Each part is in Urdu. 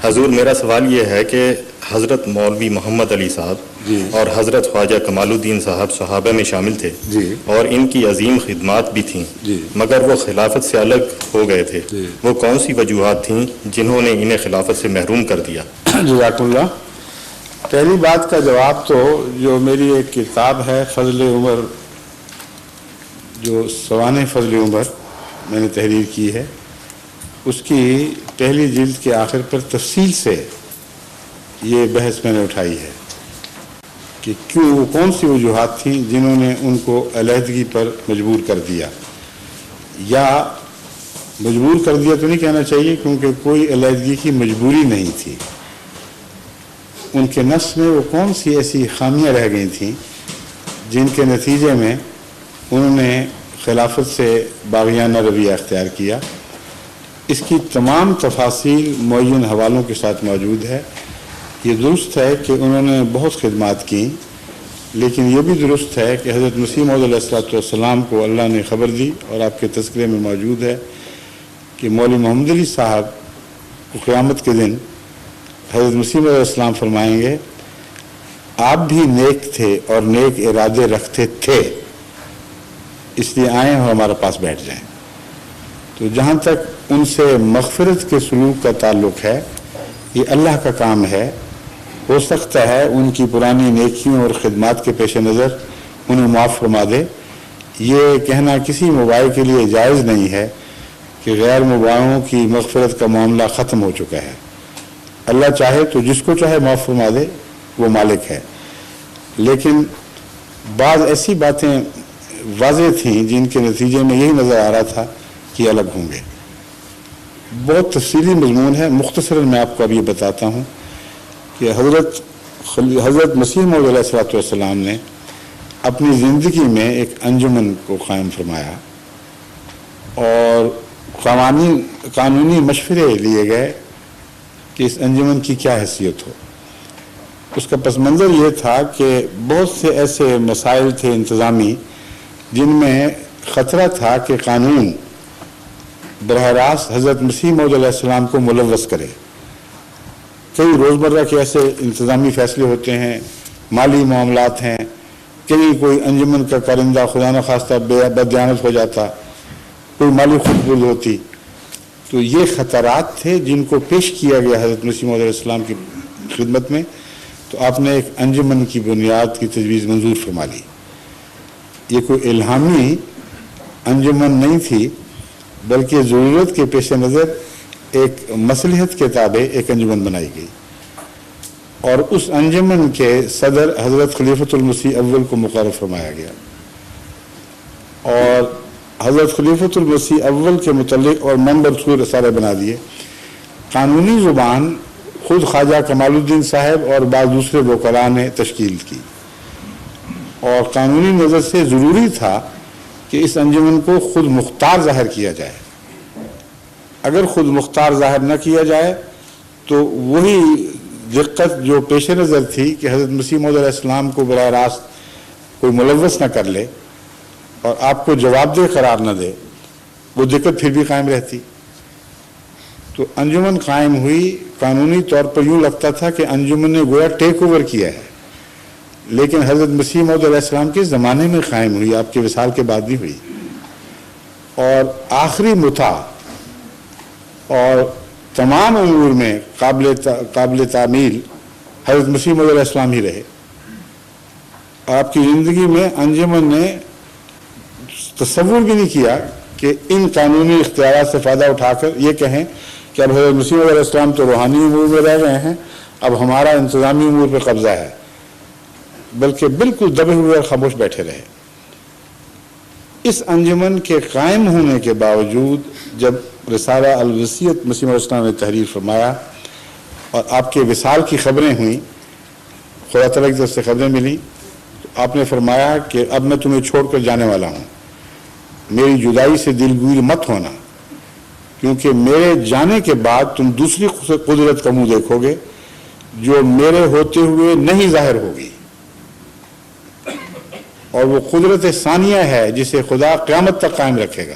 حضور میرا سوال یہ ہے کہ حضرت مولوی محمد علی صاحب اور حضرت خواجہ کمال الدین صاحب صحابہ میں شامل تھے اور ان کی عظیم خدمات بھی تھیں، مگر وہ خلافت سے الگ ہو گئے تھے۔ وہ کون سی وجوہات تھیں جنہوں نے انہیں خلافت سے محروم کر دیا؟ جزاک اللہ۔ پہلی بات کا جواب تو جو میری ایک کتاب ہے فضل عمر، جو سوانح فضل عمر میں نے تحریر کی ہے، اس کی پہلی جلد کے آخر پر تفصیل سے یہ بحث میں نے اٹھائی ہے کہ کیوں کون سی وجوہات تھیں جنہوں نے ان کو علیحدگی پر مجبور کر دیا، یا مجبور کر دیا تو نہیں کہنا چاہیے کیونکہ کوئی علیحدگی کی مجبوری نہیں تھی، ان کے نفس میں وہ کون سی ایسی خامیاں رہ گئی تھیں جن کے نتیجے میں انہوں نے خلافت سے باغیانہ رویہ اختیار کیا۔ اس کی تمام تفاصیل معین حوالوں کے ساتھ موجود ہے۔ یہ درست ہے کہ انہوں نے بہت خدمات کی، لیکن یہ بھی درست ہے کہ حضرت مسیح موعود علیہ السلام کو اللہ نے خبر دی، اور آپ کے تذکرے میں موجود ہے کہ مولوی محمد علی صاحب کو قیامت کے دن حضرت مسیح موعود علیہ السلام فرمائیں گے آپ بھی نیک تھے اور نیک ارادے رکھتے تھے، اس لیے آئیں اور ہمارے پاس بیٹھ جائیں۔ تو جہاں تک ان سے مغفرت کے سلوک کا تعلق ہے، یہ اللہ کا کام ہے۔ ہو سکتا ہے ان کی پرانی نیکیوں اور خدمات کے پیش نظر انہیں معاف فرما دے۔ یہ کہنا کسی مباح کے لیے جائز نہیں ہے کہ غیر مباحوں کی مغفرت کا معاملہ ختم ہو چکا ہے۔ اللہ چاہے تو جس کو چاہے معاف فرما دے، وہ مالک ہے، لیکن بعض ایسی باتیں واضح تھیں جن کے نتیجے میں یہی نظر آ رہا تھا کہ الگ ہوں گے۔ بہت تفصیلی مضمون ہے، مختصراً میں آپ کو اب یہ بتاتا ہوں کہ حضرت مسیح موعود علیہ السلام نے اپنی زندگی میں ایک انجمن کو قائم فرمایا اور قانونی مشورے لیے گئے کہ اس انجمن کی کیا حیثیت ہو۔ اس کا پس منظر یہ تھا کہ بہت سے ایسے مسائل تھے انتظامی جن میں خطرہ تھا کہ قانون براہ راست حضرت مسیح موعود علیہ السلام کو ملوث کرے۔ کئی روزمرہ کے ایسے انتظامی فیصلے ہوتے ہیں، مالی معاملات ہیں، کہیں کوئی انجمن کا کارندہ خدا نخواستہ بددیانت ہو جاتا، کوئی مالی خودبرد ہوتی، تو یہ خطرات تھے جن کو پیش کیا گیا حضرت مسیح موعود علیہ السلام کی خدمت میں، تو آپ نے ایک انجمن کی بنیاد کی تجویز منظور فرما لی۔ یہ کوئی الہامی انجمن نہیں تھی، بلکہ ضرورت کے پیش نظر ایک مصلحت کے تابع ایک انجمن بنائی گئی، اور اس انجمن کے صدر حضرت خلیفۃ المسیح اول کو مقرر فرمایا گیا، اور حضرت خلیفۃ المسیح اول کے متعلق اور ممبر سور رسالے بنا دیے۔ قانونی زبان خود خواجہ کمال الدین صاحب اور بعض دوسرے وکلاء نے تشکیل کی، اور قانونی نظر سے ضروری تھا کہ اس انجمن کو خود مختار ظاہر کیا جائے۔ اگر خود مختار ظاہر نہ کیا جائے تو وہی دقت جو پیش نظر تھی کہ حضرت مسیح موعود علیہ السلام کو براہ راست کوئی ملوث نہ کر لے اور آپ کو جواب دہ قرار نہ دے، وہ دقت پھر بھی قائم رہتی۔ تو انجمن قائم ہوئی، قانونی طور پر یوں لگتا تھا کہ انجمن نے گویا ٹیک اوور کیا ہے، لیکن حضرت مسیح موعود علیہ السلام کے زمانے میں قائم ہوئی، آپ کے وصال کے بعد بھی ہوئی، اور آخری مطاع اور تمام امور میں قابل تعمیل حضرت مسیح موعود علیہ السلام ہی رہے۔ آپ کی زندگی میں انجمن نے تصور بھی نہیں کیا کہ ان قانونی اختیارات سے فائدہ اٹھا کر یہ کہیں کہ اب حضرت مسیح موعود علیہ السلام تو روحانی امور میں رہ گئے ہیں، اب ہمارا انتظامی امور پہ قبضہ ہے، بلکہ بالکل دبے ہوئے اور خاموش بیٹھے رہے۔ اس انجمن کے قائم ہونے کے باوجود جب رسالہ الوصیت مسیح موعود علیہ السلام نے تحریر فرمایا اور آپ کے وصال کی خبریں ہوئیں، خدا تعالیٰ کی طرف سے خبریں ملیں، تو آپ نے فرمایا کہ اب میں تمہیں چھوڑ کر جانے والا ہوں، میری جدائی سے دلگیر مت ہونا، کیونکہ میرے جانے کے بعد تم دوسری قدرت کا منہ دیکھو گے جو میرے ہوتے ہوئے نہیں ظاہر ہوگی، اور وہ قدرت ثانیہ ہے جسے خدا قیامت تک قائم رکھے گا،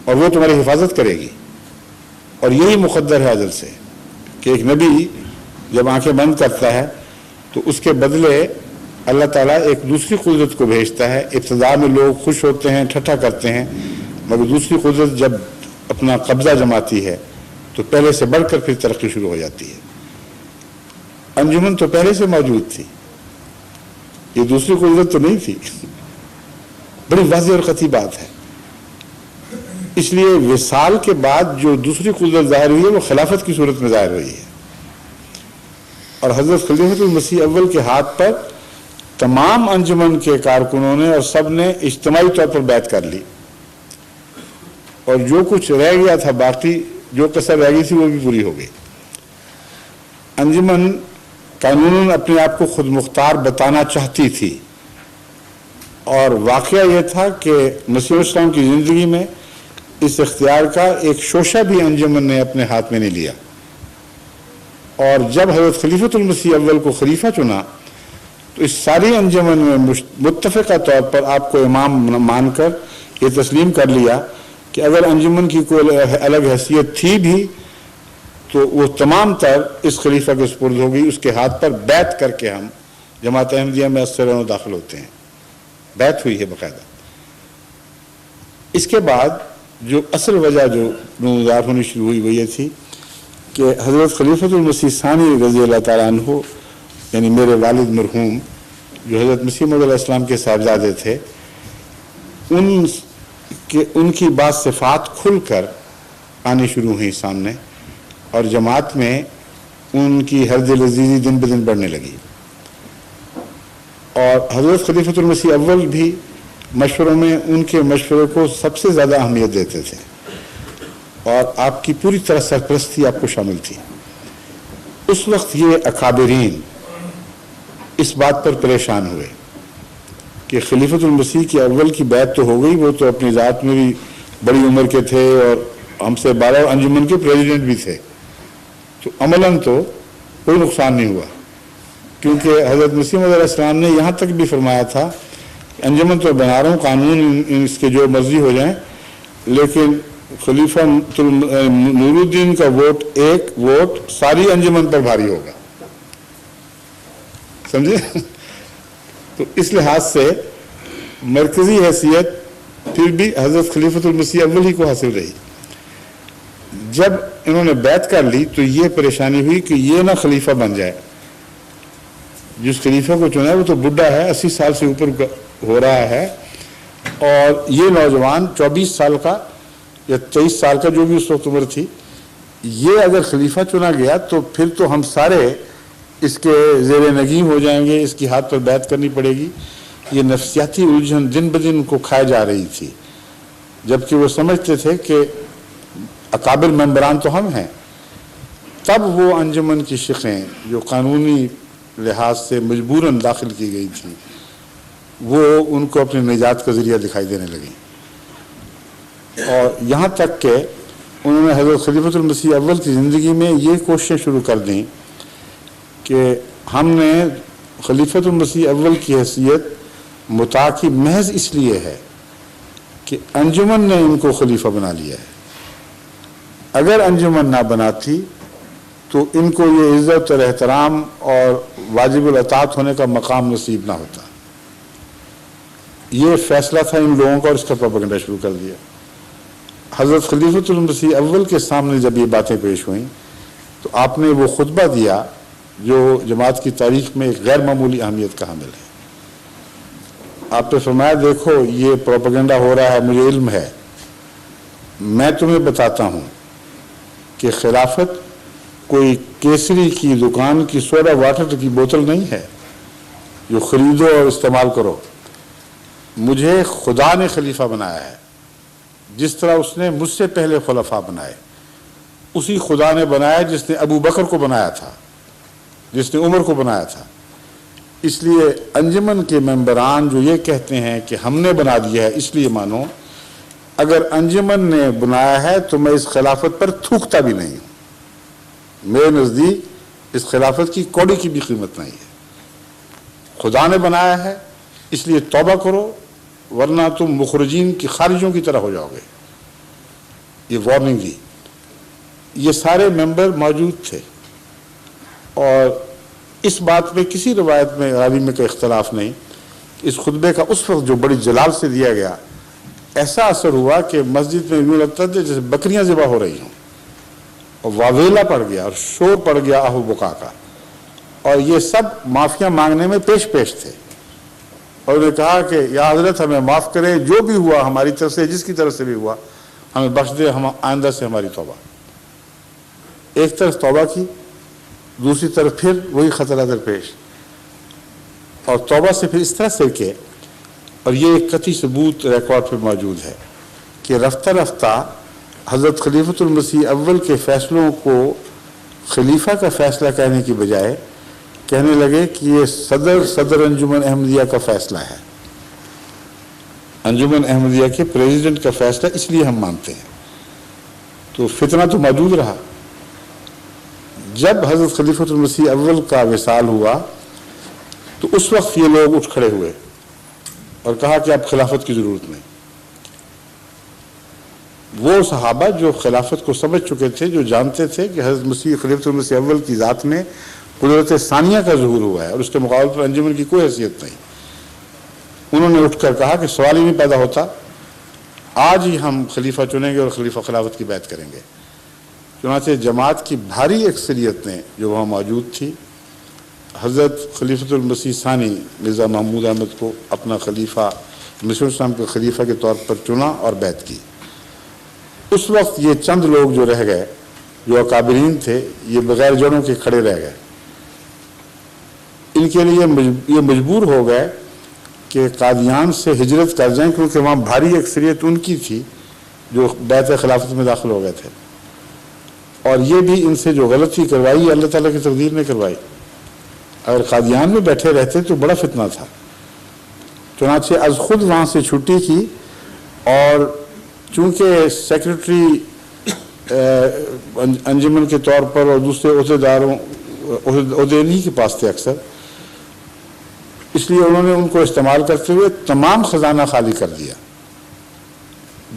اور وہ تمہاری حفاظت کرے گی، اور یہی مقدر ہے ازل سے کہ ایک نبی جب آنکھیں بند کرتا ہے تو اس کے بدلے اللہ تعالیٰ ایک دوسری قدرت کو بھیجتا ہے. ابتدا میں لوگ خوش ہوتے ہیں، ٹھٹھا کرتے ہیں، مگر دوسری قدرت جب اپنا قبضہ جماتی ہے تو پہلے سے بڑھ کر پھر ترقی شروع ہو جاتی ہے. انجمن تو پہلے سے موجود تھی، یہ دوسری قدرت تو نہیں تھی. بڑی واضح اور قطعی بات ہے. اس لیے وصال کے بعد جو دوسری قدرت ظاہر ہوئی ہے وہ خلافت کی صورت میں ظاہر ہوئی ہے. اور حضرت خلیفۃ المسیح اول کے ہاتھ پر تمام انجمن کے کارکنوں نے اور سب نے اجتماعی طور پر بیعت کر لی، اور جو کچھ رہ گیا تھا باقی جو کسر رہ گئی تھی وہ بھی پوری ہو گئی. انجمن قانوناً اپنے آپ کو خود مختار بتانا چاہتی تھی، اور واقعہ یہ تھا کہ مسیح السلام کی زندگی میں اس اختیار کا ایک شوشہ بھی انجمن نے اپنے ہاتھ میں نہیں لیا. اور جب حضرت خلیفۃ المسیح اول کو خلیفہ چنا تو اس ساری انجمن میں متفقہ طور پر آپ کو امام مان کر یہ تسلیم کر لیا کہ اگر انجمن کی کوئی الگ حیثیت تھی بھی تو وہ تمام تر اس خلیفہ کے سپرد ہو گئی. اس کے ہاتھ پر بیعت کر کے ہم جماعت احمدیہ میں اثر و داخل ہوتے ہیں. بیعت ہوئی ہے باقاعدہ. اس کے بعد جو اصل وجہ جو نمودار ہونی شروع ہوئی وہ یہ تھی کہ حضرت خلیفۃ المسیح ثانی رضی اللہ تعالیٰ عنہ، یعنی میرے والد مرحوم جو حضرت مسیح موعود علیہ السلام کے صاحبزادے تھے، ان کی بعض صفات کھل کر آنی شروع ہوئی سامنے، اور جماعت میں ان کی حرج لذیذی دن بدن بڑھنے لگی. اور حضرت خلیفۃ المسیح اول بھی مشوروں میں ان کے مشورے کو سب سے زیادہ اہمیت دیتے تھے، اور آپ کی پوری طرح سرپرستی آپ کو شامل تھی. اس وقت یہ اکابرین اس بات پر پریشان ہوئے کہ خلیفۃ المسیح کی اول کی بیعت تو ہو گئی، وہ تو اپنی ذات میں بھی بڑی عمر کے تھے اور ہم سے 12 انجمن کے پریزیڈنٹ بھی تھے، تو عملاً تو کوئی نقصان نہیں ہوا، کیونکہ حضرت مسیح موعود علیہ السلام نے یہاں تک بھی فرمایا تھا کہ انجمن تو بنا رہا ہوں، قانون اس کے جو مرضی ہو جائیں، لیکن خلیفہ نور الدین کا ایک ووٹ ساری انجمن پر بھاری ہوگا. سمجھے؟ تو اس لحاظ سے مرکزی حیثیت پھر بھی حضرت خلیفۃ المسیح اول ہی کو حاصل رہی. جب انہوں نے بیعت کر لی تو یہ پریشانی ہوئی کہ یہ نہ خلیفہ بن جائے. جس خلیفہ کو چنا ہے وہ تو بڈھا ہے، 80 سال سے اوپر ہو رہا ہے، اور یہ نوجوان 24 سال کا یا 23 سال کا جو بھی اس وقت عمر تھی، یہ اگر خلیفہ چنا گیا تو پھر تو ہم سارے اس کے زیر نگین ہو جائیں گے، اس کی ہاتھ پر بیعت کرنی پڑے گی. یہ نفسیاتی الجھن دن بدن کو کھائے جا رہی تھی، جبکہ وہ سمجھتے تھے کہ اکابر ممبران تو ہم ہیں. تب وہ انجمن کی شقیں جو قانونی لحاظ سے مجبوراً داخل کی گئی تھی وہ ان کو اپنی نجات کا ذریعہ دکھائی دینے لگیں، اور یہاں تک کہ انہوں نے حضرت خلیفۃ المسیح اول کی زندگی میں یہ کوششیں شروع کر دیں کہ ہم نے خلیفۃ المسیح اول کی حیثیت مطاع کی محض اس لیے ہے کہ انجمن نے ان کو خلیفہ بنا لیا ہے. اگر انجمن نہ بناتی تو ان کو یہ عزت اور احترام اور واجب الاطاعت ہونے کا مقام نصیب نہ ہوتا. یہ فیصلہ تھا ان لوگوں کا، اور اس کا پروپیگنڈا شروع کر دیا. حضرت خلیفۃ المسیح اول کے سامنے جب یہ باتیں پیش ہوئیں تو آپ نے وہ خطبہ دیا جو جماعت کی تاریخ میں ایک غیر معمولی اہمیت کا حامل ہے. آپ نے فرمایا دیکھو یہ پروپیگنڈا ہو رہا ہے، مجھے علم ہے، میں تمہیں بتاتا ہوں کہ خلافت کوئی کیسری کی دکان کی سوڈا واٹر کی بوتل نہیں ہے جو خریدو اور استعمال کرو. مجھے خدا نے خلیفہ بنایا ہے، جس طرح اس نے مجھ سے پہلے خلفاء بنائے، اسی خدا نے بنایا جس نے ابو بکر کو بنایا تھا، جس نے عمر کو بنایا تھا. اس لیے انجمن کے ممبران جو یہ کہتے ہیں کہ ہم نے بنا دیا ہے، اس لیے مانو اگر انجمن نے بنایا ہے تو میں اس خلافت پر تھوکتا بھی نہیں ہوں. میرے نزدیک اس خلافت کی کوڑی کی بھی قیمت نہیں ہے. خدا نے بنایا ہے، اس لیے توبہ کرو ورنہ تم مخرجین کی خارجوں کی طرح ہو جاؤ گے. یہ وارننگ دی. یہ سارے ممبر موجود تھے اور اس بات میں کسی روایت میں راوی میں کوئی اختلاف نہیں، اس خطبے کا اس وقت جو بڑی جلال سے دیا گیا، ایسا اثر ہوا کہ مسجد میں یوں لگتا تھا جیسے بکریاں ذبح ہو رہی ہوں، اور واویلا پڑ گیا اور شور پڑ گیا آہ و بکا کا، اور یہ سب معافیاں مانگنے میں پیش تھے، اور انہوں نے کہا کہ یا حضرت ہمیں معاف کریں، جو بھی ہوا ہماری طرف سے، جس کی طرف سے بھی ہوا ہمیں بخش دے، ہم آئندہ سے ہماری توبہ۔ ایک طرف توبہ کی، دوسری طرف پھر وہی خطرہ درپیش، اور توبہ سے پھر اس طرح سے کہ، اور یہ ایک قطعی ثبوت ریکارڈ پہ موجود ہے کہ رفتہ رفتہ حضرت خلیفۃ المسیح اول کے فیصلوں کو خلیفہ کا فیصلہ کہنے کی بجائے کہنے لگے کہ یہ صدر انجمن احمدیہ کا فیصلہ ہے، انجمن احمدیہ کے پریزیڈنٹ کا فیصلہ اس لیے ہم مانتے ہیں۔ تو فتنہ تو موجود رہا۔ جب حضرت خلیفۃ المسیح اول کا وصال ہوا تو اس وقت یہ لوگ اٹھ کھڑے ہوئے اور کہا کہ اب خلافت کی ضرورت نہیں۔ وہ صحابہ جو خلافت کو سمجھ چکے تھے، جو جانتے تھے کہ حضرت خلیفۃ المسیح اول کی ذات میں قدرت ثانیہ کا ظہور ہوا ہے اور اس کے مقابلے پر انجمن کی کوئی حیثیت نہیں، انہوں نے اٹھ کر کہا کہ سوال ہی نہیں پیدا ہوتا، آج ہی ہم خلیفہ چنیں گے اور خلیفہ خلافت کی بیعت کریں گے۔ چنانچہ جماعت کی بھاری اکثریت نے جو وہاں موجود تھی، حضرت خلیفۃ المسیح ثانی مرزا محمود احمد کو اپنا خلیفہ، مسیح الاسلام کے خلیفہ کے طور پر چنا اور بیعت کی۔ اس وقت یہ چند لوگ جو رہ گئے، جو اکابرین تھے، یہ بغیر جڑوں کے کھڑے رہ گئے۔ ان کے لیے یہ مجبور ہو گئے کہ قادیان سے ہجرت کر جائیں، کیونکہ وہاں بھاری اکثریت ان کی تھی جو بیعت خلافت میں داخل ہو گئے تھے، اور یہ بھی ان سے جو غلطی کروائی اللہ تعالیٰ کی تقدیر نے کروائی۔ اگر قادیان میں بیٹھے رہتے تو بڑا فتنہ تھا۔ چنانچہ از خود وہاں سے چھٹی کی، اور چونکہ سیکرٹری انجمن کے طور پر اور دوسرے عہدیداروں عہدے انہی کے پاس تھے اکثر، اس لیے انہوں نے ان کو استعمال کرتے ہوئے تمام خزانہ خالی کر دیا۔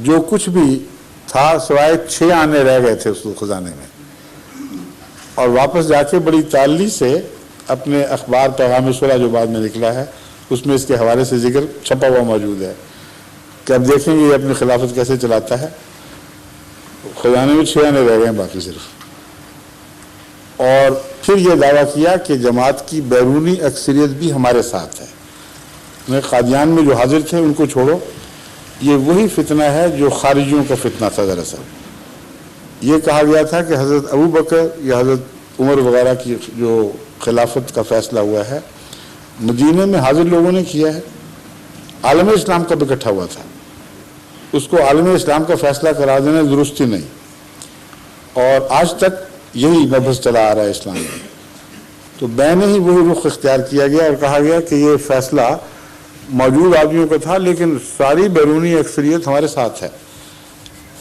جو کچھ بھی تھا سوائے 6 آنے رہ گئے تھے اس خزانے میں، اور واپس جا کے بڑی تعلی سے اپنے اخبار پیغام صلح جو بعد میں نکلا ہے اس میں اس کے حوالے سے ذکر چھپا ہوا موجود ہے کہ اب دیکھیں گے یہ اپنی خلافت کیسے چلاتا ہے۔ خزانے میں 6 آنے رہ گئے ہیں باقی صرف۔ اور پھر یہ دعویٰ کیا کہ جماعت کی بیرونی اکثریت بھی ہمارے ساتھ ہے، قادیان میں جو حاضر تھے ان کو چھوڑو، یہ وہی فتنہ ہے جو خارجیوں کا فتنہ تھا۔ دراصل یہ کہا گیا تھا کہ حضرت ابو بکر یا حضرت عمر وغیرہ کی جو خلافت کا فیصلہ ہوا ہے مدینے میں حاضر لوگوں نے کیا ہے، عالم اسلام کا اکٹھا ہوا تھا، اس کو عالم اسلام کا فیصلہ کرا دینا درست ہی نہیں، اور آج تک یہی نبض چلا آ رہا ہے اسلام میں۔ تو بین ہی وہی رخ اختیار کیا گیا اور کہا گیا کہ یہ فیصلہ موجود آدمیوں کا تھا لیکن ساری بیرونی اکثریت ہمارے ساتھ ہے۔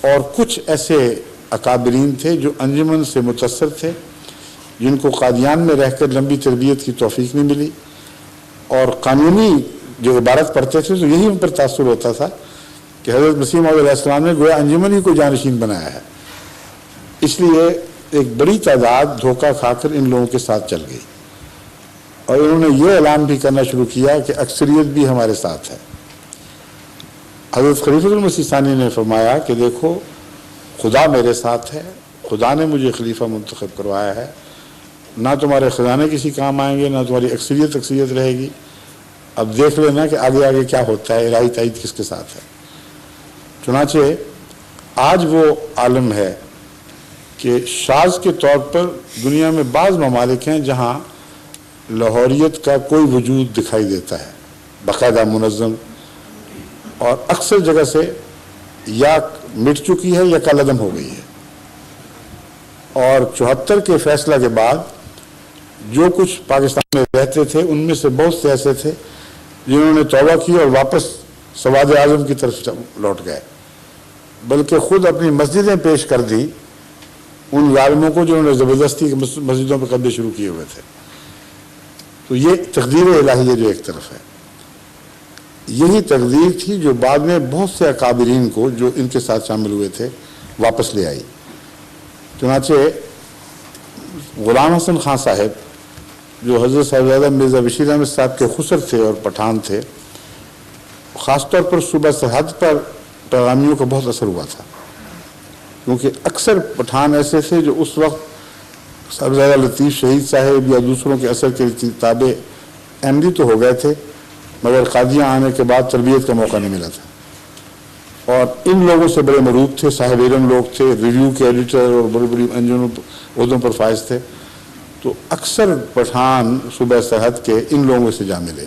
اور کچھ ایسے اکابرین تھے جو انجمن سے متاثر تھے، جن کو قادیان میں رہ کر لمبی تربیت کی توفیق نہیں ملی، اور قانونی جو عبارت پڑھتے تھے تو یہی ان پر تاثر ہوتا تھا کہ حضرت مسیح موعود علیہ السلام نے گویا انجمن ہی کو جانشین بنایا ہے۔ اس لیے ایک بڑی تعداد دھوکہ کھا کر ان لوگوں کے ساتھ چل گئی، اور انہوں نے یہ اعلان بھی کرنا شروع کیا کہ اکثریت بھی ہمارے ساتھ ہے۔ حضرت خلیفۃ المسیح ثانی نے فرمایا کہ دیکھو خدا میرے ساتھ ہے، خدا نے مجھے خلیفہ منتخب کروایا ہے، نہ تمہارے خزانے کسی کام آئیں گے، نہ تمہاری اکثریت رہے گی، اب دیکھ لینا کہ آگے آگے کیا ہوتا ہے، الہی تائید کس کے ساتھ ہے۔ چنانچہ آج وہ عالم ہے کہ شاذ کے طور پر دنیا میں بعض ممالک ہیں جہاں لاہوریت کا کوئی وجود دکھائی دیتا ہے باقاعدہ منظم، اور اکثر جگہ سے یا مٹ چکی ہے یا کالعدم ہو گئی ہے۔ اور 74 کے فیصلہ کے بعد جو کچھ پاکستان میں رہتے تھے ان میں سے بہت سے ایسے تھے جنہوں نے توبہ کی اور واپس سواد اعظم کی طرف لوٹ گئے، بلکہ خود اپنی مسجدیں پیش کر دی ان ظالموں کو جنہوں نے زبردستی مسجدوں پہ قبضے شروع کیے ہوئے تھے۔ تو یہ تقدیر الہی ہے جو ایک طرف ہے، یہی تقدیر تھی جو بعد میں بہت سے اکابرین کو جو ان کے ساتھ شامل ہوئے تھے واپس لے آئی۔ چنانچہ غلام حسن خان صاحب جو حضرت صاحبزادہ مرزا بشیر احمد صاحب کے خسر تھے اور پٹھان تھے، خاص طور پر صوبہ سرحد پر پیغامیوں کا بہت اثر ہوا تھا، کیونکہ اکثر پٹھان ایسے تھے جو اس وقت صاحبزادہ لطیف شہید صاحب یا دوسروں کے اثر کے تابع احمدی تو ہو گئے تھے، مگر قادیاں آنے کے بعد تربیت کا موقع نہیں ملا تھا، اور ان لوگوں سے بڑے مرعوب تھے، صاحب علم لوگ تھے، ریویو کے ایڈیٹر اور بڑی بڑی عہدوں پر فائز تھے، تو اکثر پٹھان صوبہ سرحد کے ان لوگوں سے جا ملے،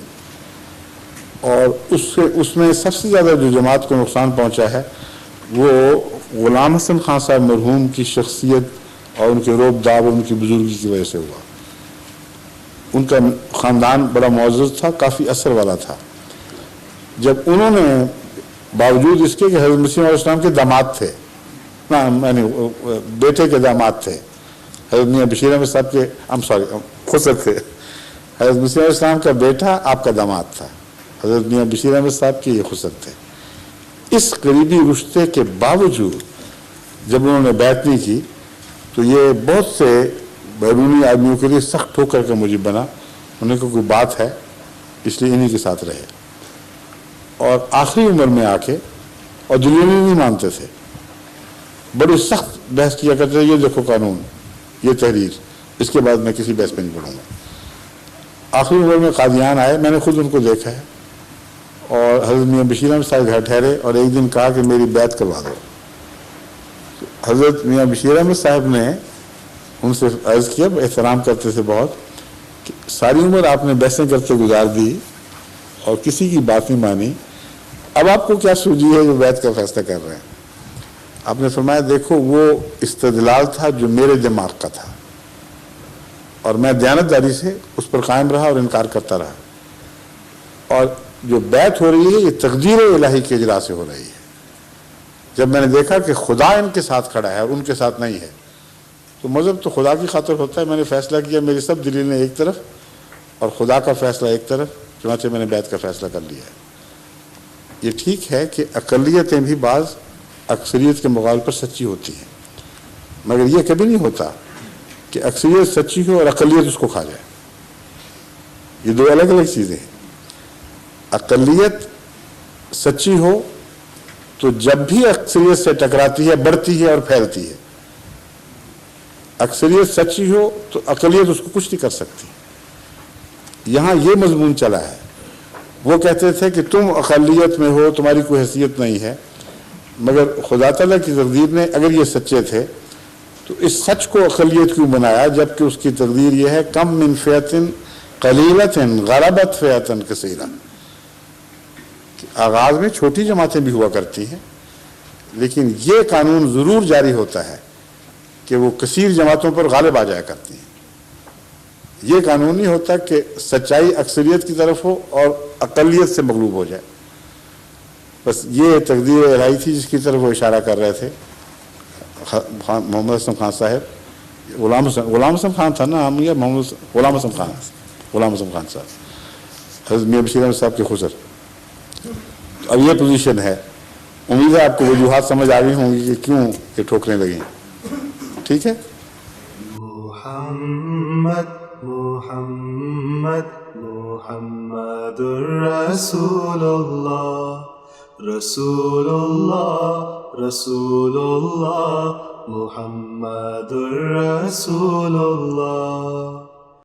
اور اس میں سب سے زیادہ جو جماعت کو نقصان پہنچا ہے وہ غلام حسن خان صاحب مرحوم کی شخصیت اور ان کے روب داب اور ان کی بزرگی کی وجہ سے ہوا۔ ان کا خاندان بڑا معزز تھا، کافی اثر والا تھا۔ جب انہوں نے باوجود اس کے کہ حضرت مسیح علیہ السلام کے داماد تھے، یعنی بیٹے کے داماد تھے، حضرت میاں بشیر احمد صاحب کے خسر تھے، حضرت مسیح علیہ السلام کا بیٹا آپ کا داماد تھا، حضرت میاں بشیر احمد صاحب کے یہ خسر تھے۔ اس قریبی رشتے کے باوجود جب انہوں نے بیعت نہیں کی تو یہ بہت سے بیرونی آدمیوں کے لیے سخت ٹھوکر کا موجب بنا، انہیں کو کوئی بات ہے اس لیے انہی کے ساتھ رہے، اور آخری عمر میں آ کے، اور دلیلیں نہیں مانتے تھے، بڑی سخت بحث کیا کرتے تھے، یہ دیکھو قانون، یہ تحریر، اس کے بعد میں کسی بحث پہ نہیں پڑھوں گا۔ آخری عمر میں قادیان آئے، میں نے خود ان کو دیکھا ہے، اور حضرت میاں بشیر احمد صاحب گھر ٹھہرے اور ایک دن کہا کہ میری بیعت کروا دو۔ حضرت میاں بشیر احمد صاحب نے ان سے عرض کیا، احترام کرتے تھے بہت، کہ ساری عمر آپ نے بحثیں کرتے گزار دی اور کسی کی بات نہیں مانی، اب آپ کو کیا سوجی ہے جو بیعت کا فیصلہ کر رہے ہیں؟ آپ نے فرمایا دیکھو وہ استدلال تھا جو میرے دماغ کا تھا، اور میں دیانتداری سے اس پر قائم رہا اور انکار کرتا رہا، اور جو بیعت ہو رہی ہے یہ تقدیر الہی کے اجرا سے ہو رہی ہے۔ جب میں نے دیکھا کہ خدا ان کے ساتھ کھڑا ہے اور ان کے ساتھ نہیں ہے، تو مذہب تو خدا کی خاطر ہوتا ہے، میں نے فیصلہ کیا، میری سب دلیلیں ایک طرف اور خدا کا فیصلہ ایک طرف، چنانچہ میں نے بیعت کا فیصلہ کر لیا ہے۔ یہ ٹھیک ہے کہ اقلیتیں بھی بعض اکثریت کے مقابلے پر سچی ہوتی ہیں، مگر یہ کبھی نہیں ہوتا کہ اکثریت سچی ہو اور اقلیت اس کو کھا جائے، یہ دو الگ الگ چیزیں ہیں۔ اقلیت سچی ہو تو جب بھی اکثریت سے ٹکراتی ہے بڑھتی ہے اور پھیلتی ہے، اکثریت سچی ہو تو اقلیت اس کو کچھ نہیں کر سکتی۔ یہاں یہ مضمون چلا ہے، وہ کہتے تھے کہ تم اقلیت میں ہو، تمہاری کوئی حیثیت نہیں ہے، مگر خدا تعالیٰ کی تقدیر نے اگر یہ سچے تھے تو اس سچ کو اقلیت کیوں بنایا، جبکہ اس کی تقدیر یہ ہے کم من فئۃ قلیلۃ غلبت فئۃ کثیرہ، آغاز میں چھوٹی جماعتیں بھی ہوا کرتی ہیں، لیکن یہ قانون ضرور جاری ہوتا ہے کہ وہ کثیر جماعتوں پر غالب آ جایا کرتی ہیں۔ یہ قانون نہیں ہوتا کہ سچائی اکثریت کی طرف ہو اور اقلیت سے مغلوب ہو جائے۔ بس یہ تقدیر الہی تھی جس کی طرف وہ اشارہ کر رہے تھے محمد حسن خان صاحب، غلام حسن خان تھا نا ہم، یا غلام حسن خان صاحب، حضرت میاں بشیر احمد صاحب کے خسر۔ اب یہ پوزیشن ہے، امید ہے آپ کو وجوہات سمجھ آ گئی ہوں گی کہ کیوں یہ ٹھوکریں لگیں، ٹھیک ہے؟ محمد محمد محمد رسول اللہ رسول اللہ رسول اللہ محمد رسول اللہ۔